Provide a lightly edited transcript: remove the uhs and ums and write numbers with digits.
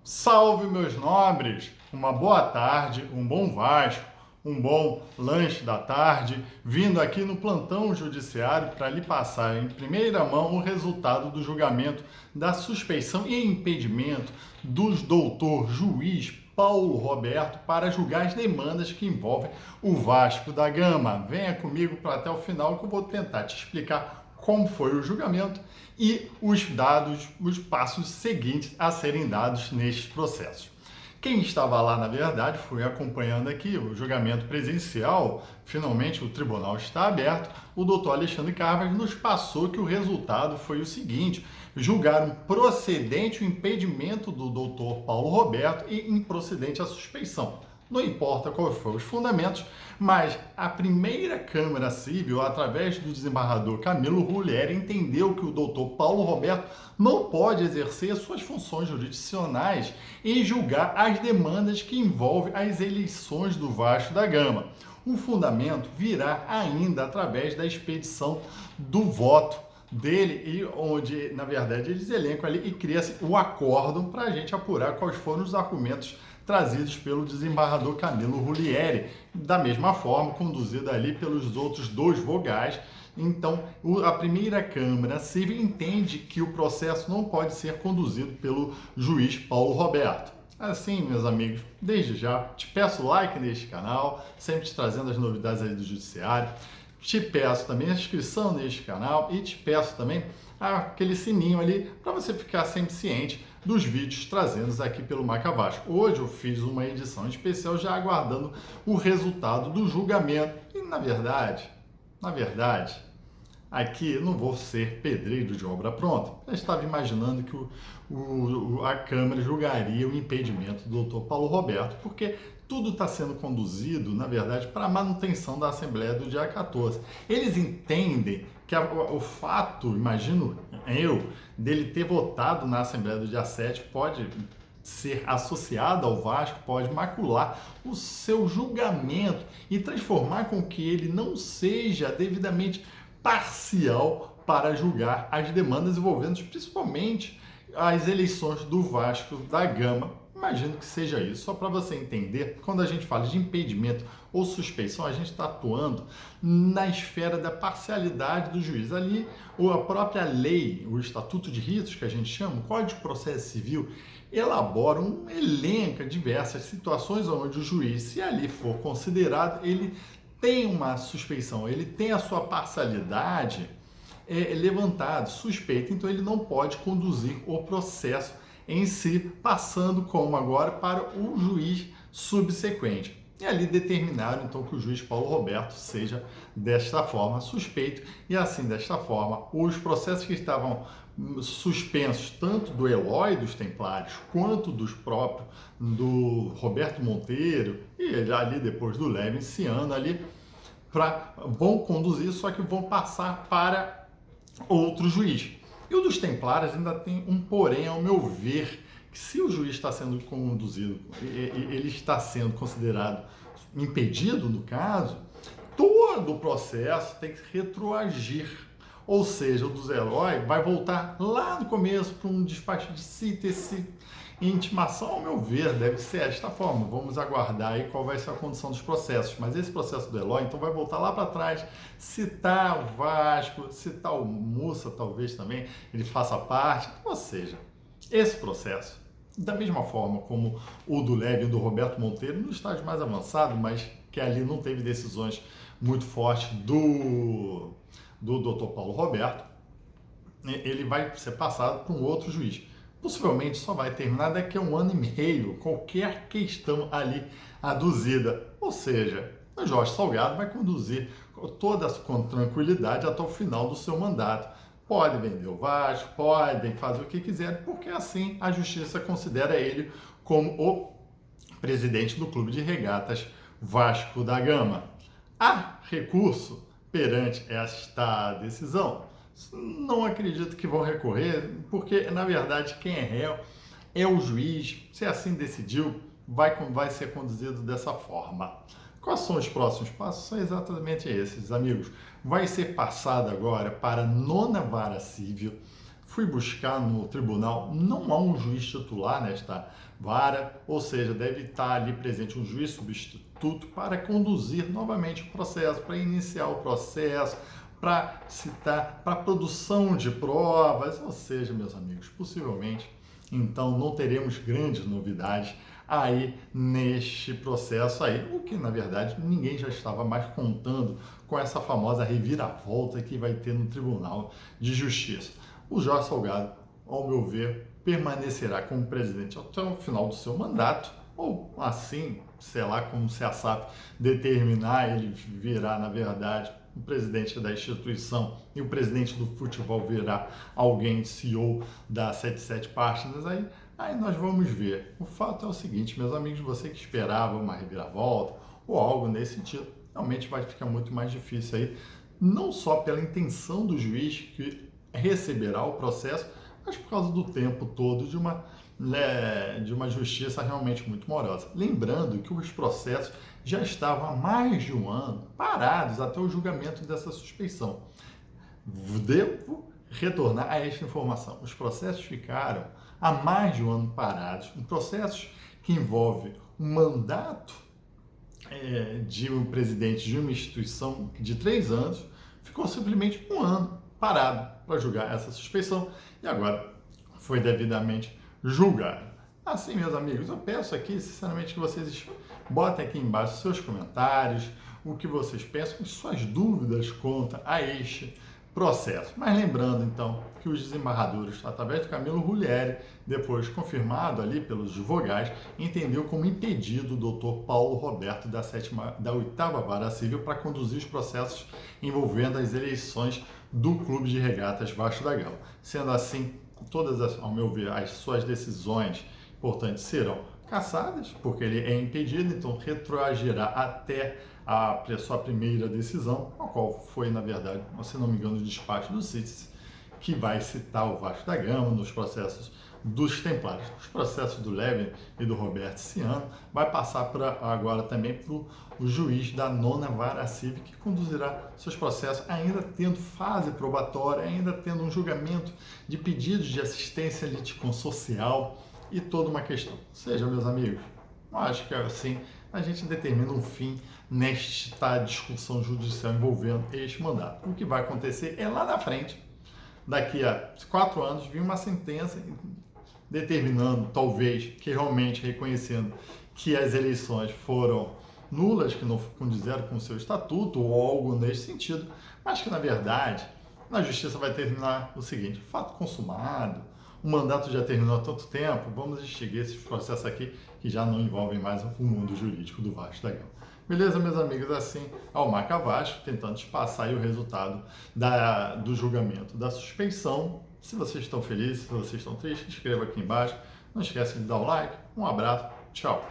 Salve, meus nobres! Uma boa tarde, um bom Vasco, um bom lanche da tarde, vindo aqui no plantão judiciário para lhe passar em primeira mão o resultado do julgamento da suspeição e impedimento dos doutor juiz Paulo Roberto para julgar as demandas que envolvem o Vasco da Gama. Venha comigo para até o final que eu vou tentar te explicar como foi o julgamento e os passos seguintes a serem dados nestes processos. Quem estava lá, na verdade, foi acompanhando aqui o julgamento presencial. Finalmente, o tribunal está aberto. O doutor Alexandre Carvalho nos passou que o resultado foi o seguinte: julgaram procedente o impedimento do doutor Paulo Roberto e improcedente a suspeição. Não importa quais foram os fundamentos, mas a primeira Câmara Civil, através do desembargador Camilo Rulieri, entendeu que o doutor Paulo Roberto não pode exercer suas funções jurisdicionais e julgar as demandas que envolvem as eleições do Vasco da Gama. O fundamento virá ainda através da expedição do voto dele, e onde, na verdade, eles elencam ali e cria-se o acórdão para a gente apurar quais foram os argumentos trazidos pelo desembargador Camilo Rulieri, da mesma forma conduzida ali pelos outros dois vogais. Então, a primeira Câmara Civil entende que o processo não pode ser conduzido pelo juiz Paulo Roberto. Assim, meus amigos, desde já te peço like neste canal, sempre te trazendo as novidades aí do judiciário. Te peço também a inscrição neste canal e te peço também aquele sininho ali para você ficar sempre ciente dos vídeos trazidos aqui pelo Maca Vasco. Hoje eu fiz uma edição especial já aguardando o resultado do julgamento. E na verdade, aqui eu não vou ser pedreiro de obra pronta. Eu estava imaginando que a Câmara julgaria o impedimento do doutor Paulo Roberto, porque tudo está sendo conduzido, na verdade, para a manutenção da Assembleia do dia 14. Eles entendem que o fato, imagino eu, dele ter votado na Assembleia do dia 7 pode ser associado ao Vasco, pode macular o seu julgamento e transformar com que ele não seja devidamente parcial para julgar as demandas envolvendo principalmente as eleições do Vasco da Gama. Imagino que seja isso. Só para você entender, quando a gente fala de impedimento ou suspeição, a gente está atuando na esfera da parcialidade do juiz. Ali, a própria lei, o Estatuto de Ritos, que a gente chama, o Código de Processo Civil, elabora um elenco de diversas situações onde o juiz, se ali for considerado, ele tem uma suspeição, ele tem a sua parcialidade levantada, suspeita, então ele não pode conduzir o processo em si, passando como agora para o juiz subsequente. E ali determinaram então que o juiz Paulo Roberto seja desta forma suspeito, e assim, desta forma, os processos que estavam suspensos, tanto do Eloy dos Templários, quanto do Roberto Monteiro, e ali depois do Levinciano ali, vão conduzir, só que vão passar para outro juiz. E o dos Templários ainda tem um porém, ao meu ver, que se o juiz está sendo conduzido, ele está sendo considerado impedido no caso, todo o processo tem que retroagir. Ou seja, o dos Eloy vai voltar lá no começo para um despacho de síntese e intimação, ao meu ver, deve ser desta forma. Vamos aguardar aí qual vai ser a condução dos processos. Mas esse processo do Eloy, então, vai voltar lá para trás, citar o Vasco, citar o Mussa, talvez também, ele faça parte. Ou seja, esse processo, da mesma forma como o do Leve e do Roberto Monteiro, no estágio mais avançado, mas que ali não teve decisões muito fortes do Dr. Paulo Roberto, ele vai ser passado para um outro juiz. Possivelmente só vai terminar daqui a 1 ano e meio, qualquer questão ali aduzida. Ou seja, o Jorge Salgado vai conduzir toda com tranquilidade até o final do seu mandato. Pode vender o Vasco, podem fazer o que quiserem, porque assim a justiça considera ele como o presidente do Clube de Regatas Vasco da Gama. Há recurso perante esta decisão? Não acredito que vão recorrer, porque na verdade quem é réu é o juiz. Se assim decidiu, vai ser conduzido dessa forma. Quais são os próximos passos? São exatamente esses, amigos. Vai ser passado agora para a 9ª Vara Civil. fui buscar no tribunal, não há um juiz titular nesta vara, ou seja, deve estar ali presente um juiz substituto para conduzir novamente o processo, para iniciar o processo, para citar, para produção de provas, ou seja, meus amigos, possivelmente, então não teremos grandes novidades aí neste processo aí, o que na verdade ninguém já estava mais contando com essa famosa reviravolta que vai ter no Tribunal de Justiça. O Jorge Salgado, ao meu ver, permanecerá como presidente até o final do seu mandato, ou assim, sei lá como se a SAF determinar, ele virá, na verdade, o presidente da instituição e o presidente do futebol virá alguém CEO da 77 Partners, aí nós vamos ver. O fato é o seguinte, meus amigos, você que esperava uma reviravolta ou algo nesse sentido, realmente vai ficar muito mais difícil aí, não só pela intenção do juiz que receberá o processo, mas por causa do tempo todo de uma justiça realmente muito morosa. Lembrando que os processos já estavam há mais de um ano parados até o julgamento dessa suspeição. Devo retornar a esta informação. Os processos ficaram há mais de um ano parados, processos que envolvem um mandato de um presidente de uma instituição de 3 anos, ficou simplesmente um ano parado para julgar essa suspeição e agora foi devidamente julgado. Assim, meus amigos, eu peço aqui, sinceramente, que vocês botem aqui embaixo seus comentários, o que vocês pensam, suas dúvidas quanto a este processo. Mas lembrando, então, que os desembargadores, através do Camilo Rulieri, depois confirmado ali pelos advogados, entendeu como impedido o doutor Paulo Roberto da 8ª Vara Civil para conduzir os processos envolvendo as eleições do Clube de Regatas Vasco da Gama. Sendo assim, todas, ao meu ver, as suas decisões importantes serão cassadas, porque ele é impedido, então retroagirá até a sua primeira decisão, a qual foi, na verdade, se não me engano, o despacho do CITES, que vai citar o Vasco da Gama nos processos dos Templários. Os processos do Levin e do Roberto Ciano vai passar agora também para o juiz da 9ª Vara Civil, que conduzirá seus processos ainda tendo fase probatória, ainda tendo um julgamento de pedidos de assistência litisconsorcial e toda uma questão. Ou seja, meus amigos, eu acho que assim a gente determina um fim nesta discussão judicial envolvendo este mandato. O que vai acontecer é lá na frente, daqui a 4 anos, vir uma sentença determinando, talvez, que realmente reconhecendo que as eleições foram nulas, que não condizeram com o seu estatuto ou algo nesse sentido, mas que, na verdade, na justiça vai terminar o seguinte: fato consumado, o mandato já terminou há tanto tempo, vamos extinguir esses processos aqui que já não envolvem mais o mundo jurídico do Vasco da Gama. Beleza, meus amigos? Assim, ao Marca Vasco, tentando passar aí o resultado do julgamento da suspeição. Se vocês estão felizes, se vocês estão tristes, escreva aqui embaixo. Não esquece de dar o like. Um abraço. Tchau.